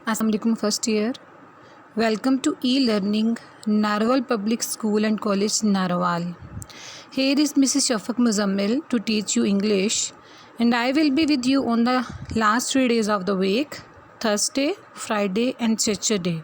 Assalamualaikum first year. Welcome to e-learning Narwal Public School and College Narwal. Here is Mrs. Shafaq Muzammil to teach you English, and I will be with you on the last 3 days of the week, Thursday, Friday and Saturday.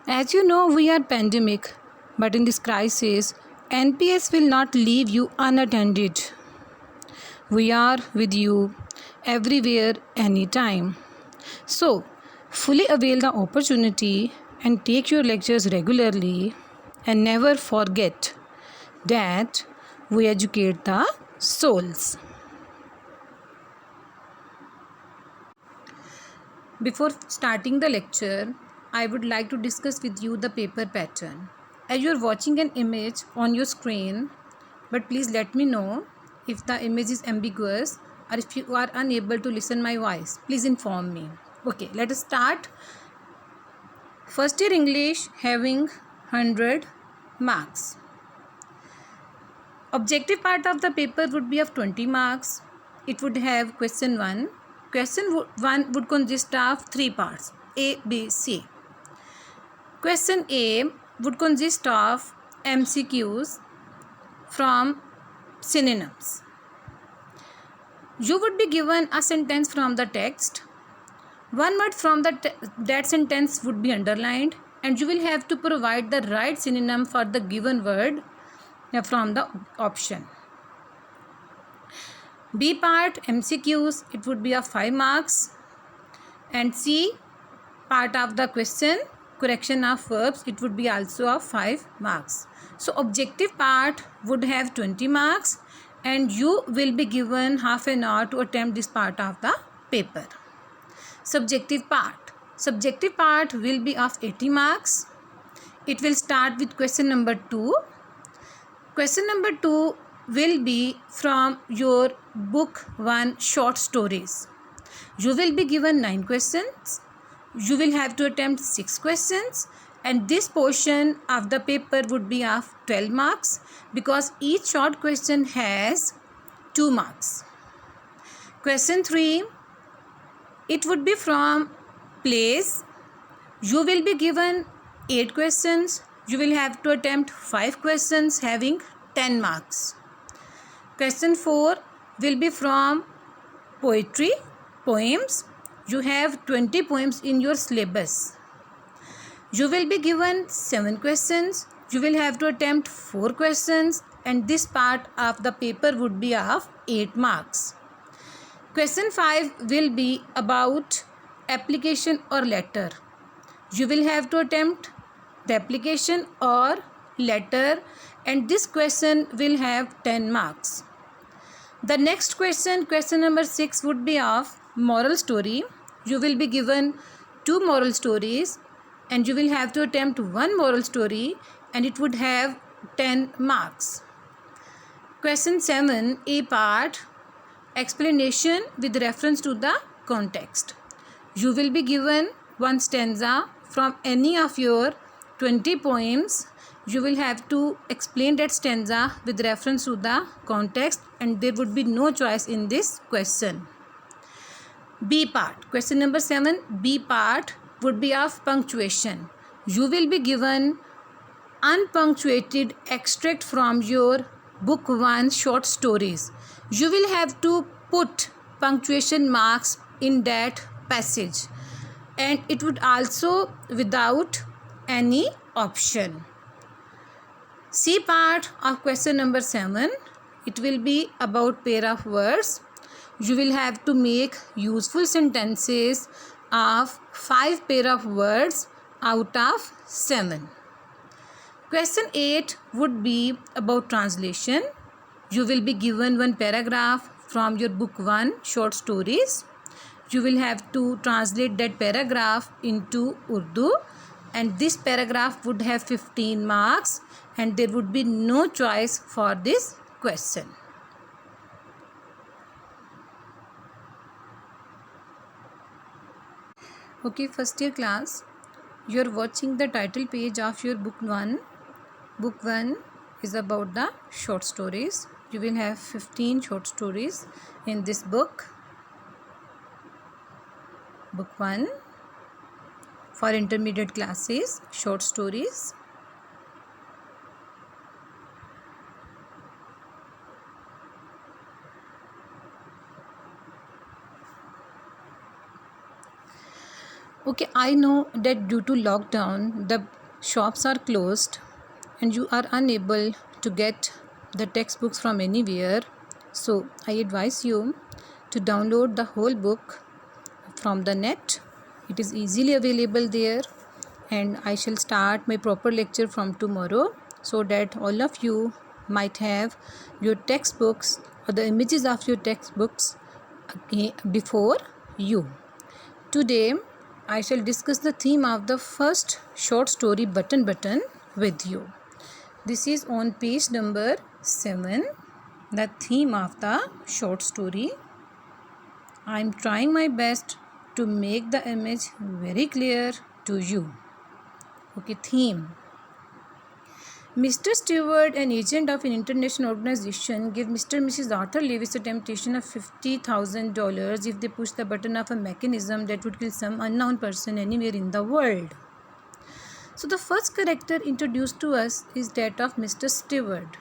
As you know, we are pandemic, but in this crisis, NPS will not leave you unattended. We are with you everywhere, anytime. So, fully avail the opportunity and take your lectures regularly, and never forget that we educate the souls. Before starting the lecture, I would like to discuss with you the paper pattern. As you are watching an image on your screen, but please let me know if the image is ambiguous or if you are unable to listen my voice. Please inform me. Okay, let us start. First year English having 100 marks. Objective part of the paper would be of 20 marks. It would have question 1. Question 1 would consist of 3 parts, A, B, C. Question A would consist of MCQs from synonyms. You would be given a sentence from the text. One word from that sentence would be underlined, and you will have to provide the right synonym for the given word from the option. B part MCQs, it would be of 5 marks, and C part of the question, correction of verbs, it would be also of 5 marks. So objective part would have 20 marks, and you will be given half an hour to attempt this part of the paper. Subjective part will be of 80 marks. It will start with question number 2. Question number 2 will be from your book 1 short stories. You will be given 9 questions. You will have to attempt 6 questions, and this portion of the paper would be of 12 marks because each short question has 2 marks. Question 3, it would be from plays. You will be given 8 questions. You will have to attempt 5 questions having 10 marks. Question 4 will be from poetry, poems. You have 20 poems in your syllabus. You will be given 7 questions. You will have to attempt 4 questions, and this part of the paper would be of 8 marks. Question 5 will be about application or letter. You will have to attempt the application or letter, and this question will have 10 marks. The next question, question number 6, would be of moral story. You will be given 2 moral stories, and you will have to attempt 1 moral story, and it would have 10 marks. Question 7, A part, explanation with reference to the context. You will be given 1 stanza from any of your 20 poems. You will have to explain that stanza with reference to the context, and there would be no choice in this question. B part, question number 7, B part would be of punctuation. You will be given unpunctuated extract from your book 1 short stories. You will have to put punctuation marks in that passage, and it would also without any option. C part of question number 7, it will be about pair of words. You will have to make useful sentences of 5 pair of words out of 7. Question 8 would be about translation. You will be given 1 paragraph from your book 1 short stories. You will have to translate that paragraph into Urdu, and this paragraph would have 15 marks, and there would be no choice for this question. Okay, first year class, you are watching the title page of your book 1. Book 1 is about the short stories. You will have 15 short stories in this book. Book 1. for intermediate classes, short stories. Okay, I know that due to lockdown, the shops are closed and you are unable to get the textbooks from anywhere. So, I advise you to download the whole book from the net. It is easily available there, and I shall start my proper lecture from tomorrow so that all of you might have your textbooks or the images of your textbooks before you. Today, I shall discuss the theme of the first short story Button Button with you. This is on page number 7, the theme of the short story. I am trying my best to make the image very clear to you. Okay, theme. Mr. Stewart, an agent of an international organization, gave Mr. and Mrs. Arthur Lewis a temptation of $50,000 if they push the button of a mechanism that would kill some unknown person anywhere in the world. So the first character introduced to us is that of Mr. Stewart.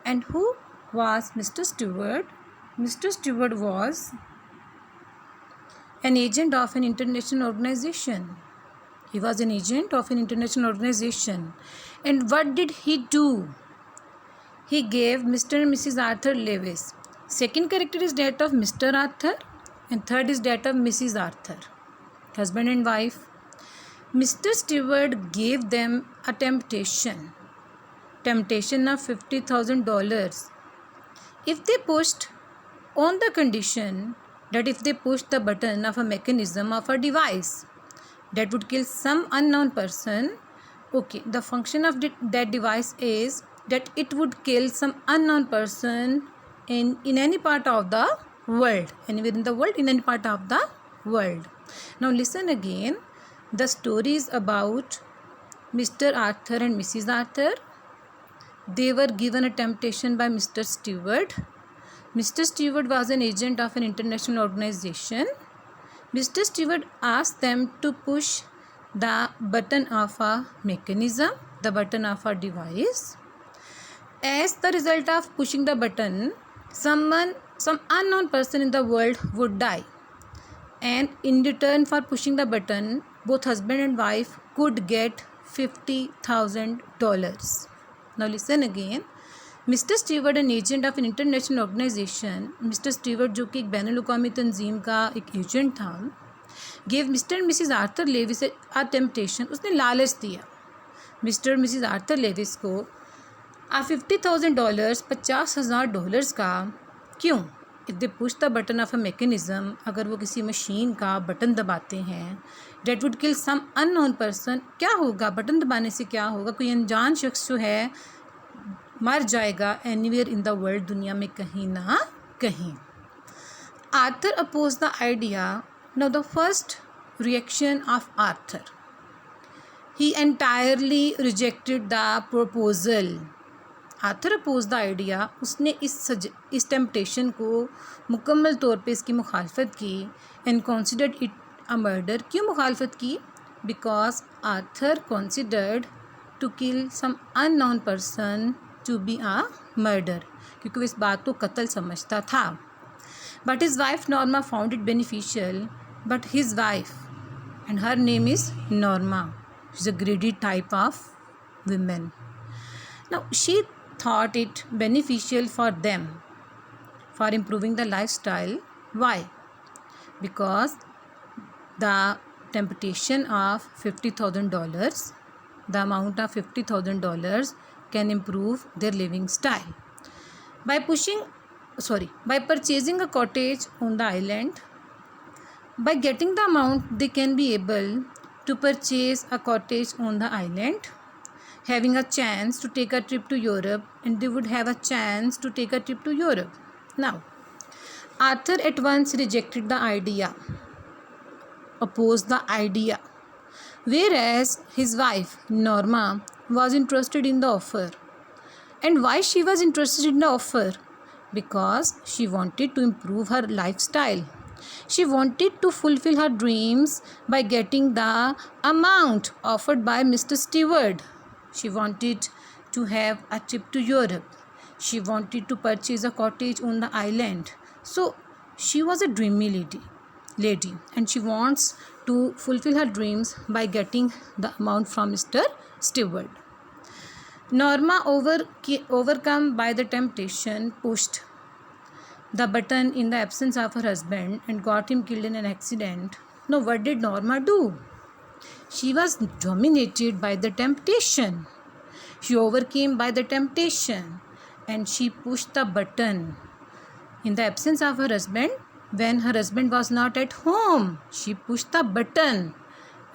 And who was Mr. Stewart? Mr. Stewart was an agent of an international organization. He was an agent of an international organization. And what did he do? He gave Mr. and Mrs. Arthur Lewis. Second character is that of Mr. Arthur, and third is that of Mrs. Arthur, husband and wife. Mr. Stewart gave them a temptation of $50,000 if they pushed, on the condition that if they pushed the button of a mechanism of a device that would kill some unknown person. Okay, the function of that device is that it would kill some unknown person in any part of the world, anywhere in the world, in any part of the world. Now listen again. The story is about Mr. Arthur and Mrs. Arthur. They were given a temptation by Mr. Stewart. Mr. Stewart was an agent of an international organization. Mr. Stewart asked them to push the button of a mechanism, the button of a device. As the result of pushing the button, some unknown person in the world would die. And in return for pushing the button, both husband and wife could get $50,000. Now listen again. Mr Stewart an agent of an international organization. Mr Stewart जो कि एक बैनुल-अक़वामी तंजीम का एक agent था, gave Mr and Mrs Arthur Lewis a temptation. उसने लालच दिया मिस्टर और मिसिज आर्थर लेविस को $50,000, $50,000 का. क्यों? If they push the button of a mechanism, अगर वो किसी मशीन का बटन दबाते हैं, that would kill some unknown person. क्या होगा? बटन दबाने से क्या होगा? कोई अनजान शख्स जो है मर जाएगा एनीवेयर इन द वर्ल्ड, दुनिया में कहीं ना कहीं. Arthur oppose the idea. Now the first reaction of Arthur, he entirely rejected the proposal. Arthur oppose the idea. उसने इस टेम्पटेशन को मुकम्मल तौर पे इसकी मुखालफत की. And considered it a murder. क्यों मुखालफत की? Because Arthur considered to kill some unknown person to be a murder, क्योंकि वो इस बात को कत्ल समझता था. But his wife Norma found it beneficial. But his wife, and her name is Norma, is a greedy type of women. Now she thought it beneficial for them for improving the lifestyle. Why? Because the temptation of $50,000, the amount of $50,000 can improve their living style. By purchasing a cottage on the island, by getting the amount, they can be able to purchase a cottage on the island, having a chance to take a trip to Europe, and they would have a chance to take a trip to Europe. Now, Arthur at once rejected the idea, opposed the idea, whereas his wife, Norma, was interested in the offer. And why she was interested in the offer? Because she wanted to improve her lifestyle. She wanted to fulfill her dreams by getting the amount offered by Mr. Stewart. She wanted to have a trip to Europe. She wanted to purchase a cottage on the island. So she was a dreamy lady, and she wants to fulfill her dreams by getting the amount from Mr. Stewart. Norma, overcome by the temptation, pushed the button in the absence of her husband and got him killed in an accident. Now, what did Norma do? She was dominated by the temptation. She overcame by the temptation and she pushed the button in the absence of her husband. When her husband was not at home, she pushed the button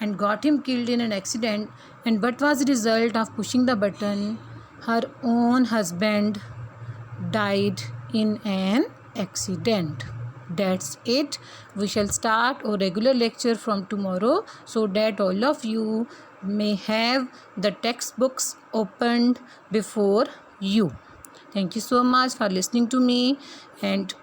and got him killed in an accident. And what was the result of pushing the button? Her own husband died in an accident. That's it. We shall start our regular lecture from tomorrow so that all of you may have the textbooks opened before you. Thank you so much for listening to me, and